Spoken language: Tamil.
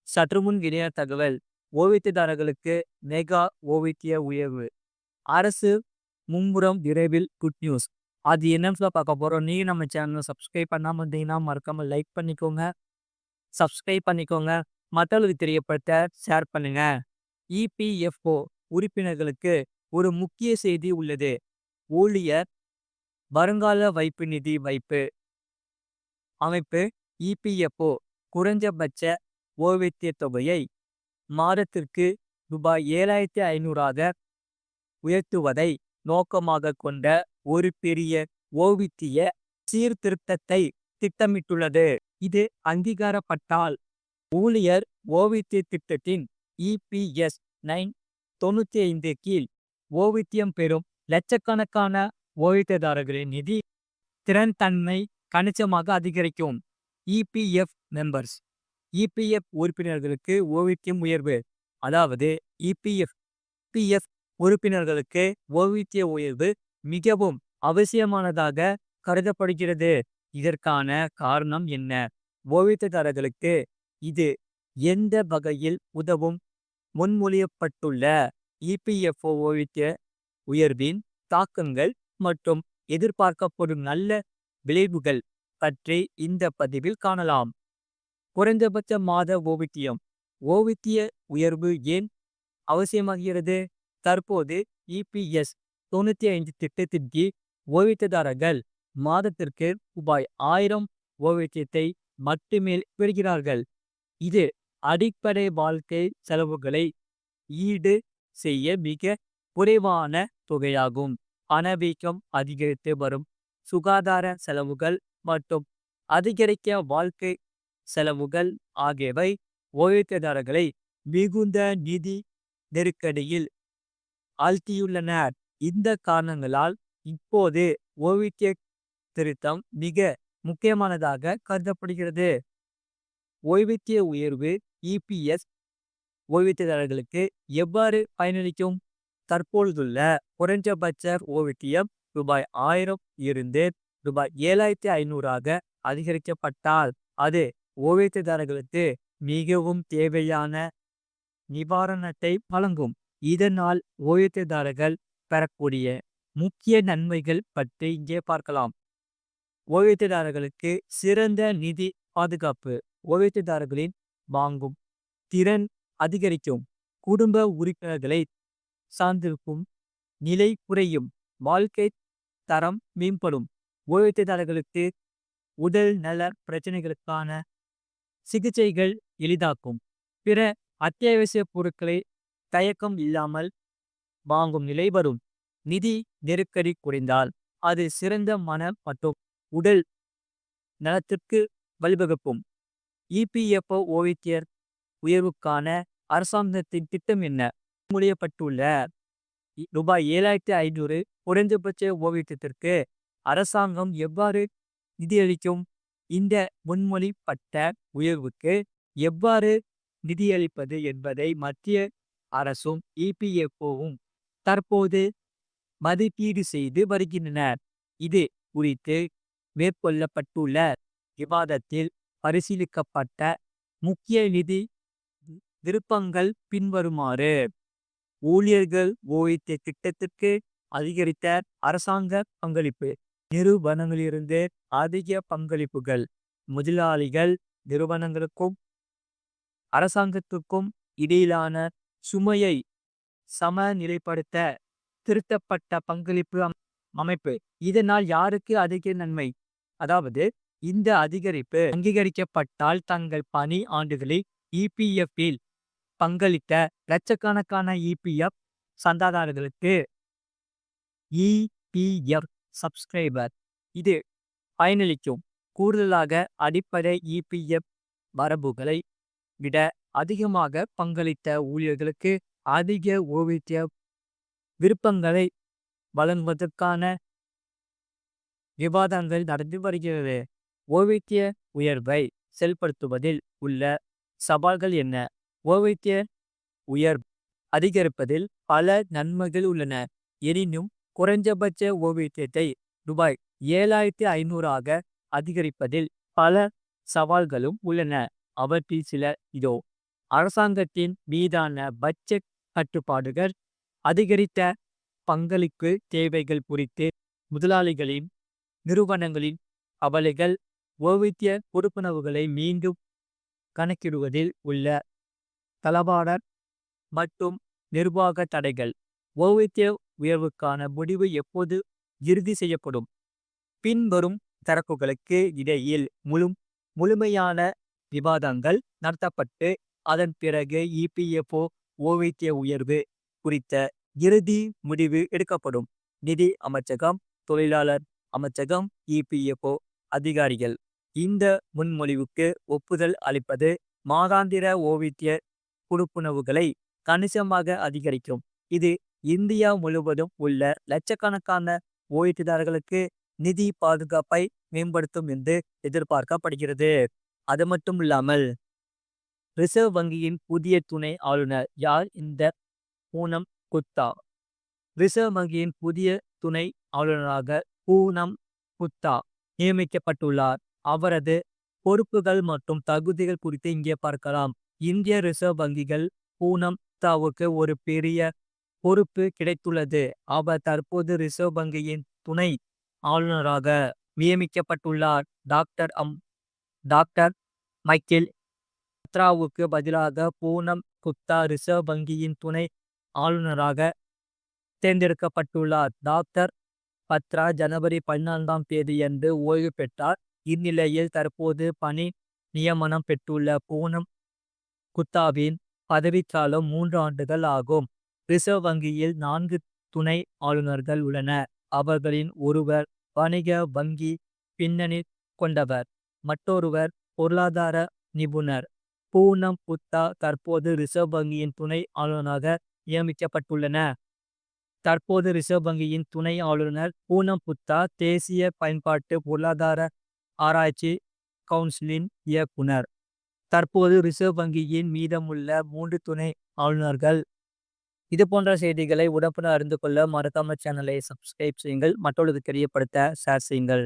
சற்றுமுன் இணைய தகவல். ஓய்வூதியதாரர்களுக்கு மெகா ஓய்வூதிய உயர்வு. அரசு மும்முரம் விரைவில் குட் நியூஸ். அது என்னன்னு பார்க்க போறோம். நீங்க நம்ம சேனலை சப்ஸ்கிரைப் பண்ணாம இருந்தீங்கன்னா மறக்காம லைக் பண்ணிக்கோங்க. சப்ஸ்கிரைப் பண்ணிக்கோங்க. மற்றவர்களுக்கு தெரியப்படுத்த ஷேர் பண்ணுங்க. இபிஎஃப்ஓ உறுப்பினர்களுக்கு ஒரு முக்கிய செய்தி உள்ளது. ஊழியர் வருங்கால வைப்பு நிதி வைப்பு அமைப்பு இபிஎஃப்ஓ குறைஞ்சபட்ச ஓய்வூதிய தொகையை மாதத்திற்கு ரூபாய் 7,500ஆக உயர்த்துவதை நோக்கமாக கொண்ட ஒரு பெரிய ஓய்வூதிய சீர்திருத்தத்தை திட்டமிட்டுள்ளது. இது அங்கீகாரப்பட்டால் ஊழியர் ஓய்வூதிய திட்டத்தின் இபிஎஸ் 95 கீழ் ஓய்வூதியம் பெறும் லட்சக்கணக்கான ஓய்வூதியதாரர்களின் நிதி திறன்தன்மை கணிசமாக அதிகரிக்கும். இபிஎஃப் மெம்பர்ஸ் இபிஎஃப் உறுப்பினர்களுக்கு ஓய்வூதியம் உயர்வு. அதாவது இபிஎஃப் உறுப்பினர்களுக்கு ஓய்வூதிய உயர்வு மிகவும் அவசியமானதாக கருதப்படுகிறது. இதற்கான காரணம் என்ன? ஓய்வூதியதாரர்களுக்கு இது எந்த வகையில் உதவும்? முன்மொழியப்பட்டுள்ள இபிஎஃப்ஓ ஓய்வூதிய உயர்வின் தாக்கங்கள் மற்றும் எதிர்பார்க்கப்படும் நல்ல விளைவுகள் பற்றி இந்த பதிவில் காணலாம். குறைந்தபட்ச மாத ஓய்வூதியம். ஓய்வூதிய உயர்வு ஏன் அவசியமாகிறது? தற்போது இபிஎஸ் 95 திட்டத்தின் கீழ் ஓய்வூதியதாரர்கள் மாதத்திற்கு ரூபாய் 1000 ஓய்வூதியத்தை மட்டுமே பெறுகிறார்கள். இது அடிப்படை வாழ்க்கை செலவுகளை ஈடு செய்ய மிக குறைவான தொகையாகும். பணவீக்கம், அதிகரித்து வரும் சுகாதார செலவுகள் மற்றும் அதிகரிக்க வாழ்க்கை செலவுகள் ஆகியவை ஓய்வூதியதாரர்களை மிகுந்த நிதி நெருக்கடியில் ஆழ்த்தியுள்ளன. இந்த காரணங்களால் இப்போது ஓய்வூதிய திருத்தம் மிக முக்கியமானதாக கருதப்படுகிறது. ஓய்வூதிய உயர்வு இபிஎஸ் ஓய்வூதியதாரர்களுக்கு எவ்வாறு பயனளிக்கும்? தற்பொழுதுள்ள குறைந்தபட்ச ஓய்வூதியம் ரூபாய் 1000 இருந்து ரூபாய் 7,500ஆக அதிகரிக்கப்பட்டால் அது ஓய்வூதியதாரர்களுக்கு மிகவும் தேவையான நிவாரணத்தை வழங்கும். இதனால் ஓய்வூதியதாரர்கள் பெறக்கூடிய முக்கிய நன்மைகள் பற்றி இங்கே பார்க்கலாம். ஓய்வூதியதாரர்களுக்கு சிறந்த நிதி பாதுகாப்பு. ஓய்வூதியதாரர்களின் வாங்கும் திறன் அதிகரிக்கும். குடும்ப உறுப்பினர்களை சார்ந்திருக்கும் நிலை குறையும். வாழ்க்கை தரம் மேம்படும். ஓய்வூதியதாரர்களுக்கு உடல் நல பிரச்சனைகளுக்கான சிகிச்சைகள் எளிதாக்கும். பிற அத்தியாவசிய பொருட்களை தயக்கம் இல்லாமல் வாங்கும் நிலை வரும். நிதி நெருக்கடி குறைந்தால் அது சிறந்த மன மற்றும் உடல் நலத்திற்கு வழிவகுக்கும். இபிஎஃப்ஓ ஓய்வூதிய உயர்வுக்கான அரசாங்கத்தின் திட்டம் என்ன? முன்மொழியப்பட்டுள்ள ரூபாய் 7,500 குறைந்தபட்ச ஓய்வூதியத்திற்கு அரசாங்கம் எவ்வாறு நிதியளிக்கும்? இந்த முன்மொழியப்பட்ட உயர்வுக்கு எவ்வாறு நிதியளிப்பது என்பதை மத்திய அரசும் இபிஎஃப்ஓவும் தற்போது மதிப்பீடு செய்து வருகின்றன. இது குறித்து மேற்கொள்ளப்பட்டுள்ள விவாதத்தில் பரிசீலிக்கப்பட்ட முக்கிய நிதி விருப்பங்கள் பின்வருமாறு. ஊழியர்கள் ஓய்வூதிய திட்டத்திற்கு அதிகரித்த அரசாங்க பங்களிப்பு. நிறுவனங்களிலிருந்து அதிக பங்களிப்புகள். முதலாளிகள் நிறுவனங்களுக்கும் அரசாங்கத்துக்கும் இடையிலான சுமையை சமநிலைப்படுத்த திருத்தப்பட்ட பங்களிப்பு அமைப்பு. இதனால் யாருக்கு அதிக நன்மை? அதாவது இந்த அதிகரிப்பு அங்கீகரிக்கப்பட்டால் தங்கள் பணி ஆண்டுகளில் இபிஎஃப்பில் பங்களித்த லட்சக்கணக்கான இபிஎஃப் சந்தாதாரர்களுக்கு இபிஎஃப் சப்ஸ்கிரைபர் இது பயனளிக்கும். கூடுதலாக அடிப்படை இபிஎஃப் வரம்புகளை விட அதிகமாக பங்களித்த ஊழியர்களுக்கு அதிக ஓய்வூதிய விருப்பங்களை வழங்குவதற்கான விவாதங்கள் நடந்து வருகிறது. ஓய்வூதிய உயர்வை செயல்படுத்துவதில் உள்ள சவால்கள் என்ன? ஓய்வூதிய உயர்வு அதிகரிப்பதில் பல நன்மைகள் உள்ளன. எனினும் குறைந்தபட்ச ஓய்வூதியத்தை ரூபாய் 7,500ஆக அதிகரிப்பதில் பல சவால்களும் உள்ளன. அவற்றில் சில இதோ. அரசாங்கத்தின் மீதான பட்ஜெட் கட்டுப்பாடுகள், அதிகரித்த பங்களிப்பு தேவைகள் குறித்து முதலாளிகளின் நிறுவனங்களின் கவலைகள், ஓய்வூதிய கொடுப்பனவுகளை மீண்டும் கணக்கிடுவதில் உள்ள தளபாடர் மற்றும் நிர்வாக தடைகள். ஓய்வூதிய உயர்வுக்கான முடிவு எப்போது இறுதி செய்யப்படும்? பின்வரும் தரப்புகளுக்கு இடையில் முழுமையான விவாதங்கள் நடத்தப்பட்டு அதன் பிறகு இபிஎஃப்ஓ ஓய்வூதிய உயர்வு குறித்த இறுதி முடிவு எடுக்கப்படும். நிதி அமைச்சகம், தொழிலாளர் அமைச்சகம், இபிஎஃப்ஓ அதிகாரிகள் இந்த முன்மொழிவுக்கு ஒப்புதல் அளிப்பது மாதாந்திர ஓய்வூதிய கொடுப்பனவுகளை கணிசமாக அதிகரிக்கும். இது இந்தியா முழுவதும் உள்ள லட்சக்கணக்கான ஓய்வூதியதாரர்களுக்கு நிதி பாதுகாப்பை மேம்படுத்தும் என்று எதிர்பார்க்கப்படுகிறது. அது மட்டும் இல்லாமல் ரிசர்வ் வங்கியின் புதிய துணை ஆளுநர் யார்? இந்த பூனம் குப்தா. ரிசர்வ் வங்கியின் புதிய துணை ஆளுநராக பூனம் குப்தா நியமிக்கப்பட்டுள்ளார். அவரது பொறுப்புகள் மற்றும் தகுதிகள் குறித்து இங்கே பார்க்கலாம். இந்திய ரிசர்வ் வங்கிகள் பூனம் குப்தாவுக்கு ஒரு பெரிய பொறுப்பு கிடைத்துள்ளது. அவர் தற்போது ரிசர்வ் வங்கியின் துணை ஆளுநராக நியமிக்கப்பட்டுள்ளார். டாக்டர் மைக்கேல் பத்ராவுக்கு பதிலாக பூனம் குப்தா ரிசர்வ் வங்கியின் துணை ஆளுநராக தேர்ந்தெடுக்கப்பட்டுள்ளார். டாக்டர் பத்ரா ஜனவரி 14ஆம் தேதியன்று ஓய்வு பெற்றார். இந்நிலையில் தற்போது பணி நியமனம் பெற்றுள்ள பூனம் குப்தாவின் பதவிக்காலம் 3 ஆண்டுகள் ஆகும். ரிசர்வ் வங்கியில் 4 துணை ஆளுநர்கள் உள்ளனர். அவர்களின் ஒருவர் வணிக வங்கி பின்னணி கொண்டவர், மற்றொருவர் பொருளாதார நிபுணர். பூனம் குப்தா தற்போது ரிசர்வ் வங்கியின் துணை ஆளுநராக நியமிக்கப்பட்டுள்ளனர். தற்போது ரிசர்வ் வங்கியின் துணை ஆளுநர் பூனம் குப்தா தேசிய பயன்பாட்டு பொருளாதார ஆராய்ச்சி கவுன்சிலின் இயக்குனர். தற்போது ரிசர்வ் வங்கியின் மீதமுள்ள 3 துணை ஆளுநர்கள். இது போன்ற செய்திகளை உடனுக்குடன் அறிந்து கொள்ள மறக்காம சேனலை சப்ஸ்கிரைப் செய்யுங்கள். மற்றவர்களுக்கு தெரியப்படுத்த ஷேர் செய்யுங்கள்.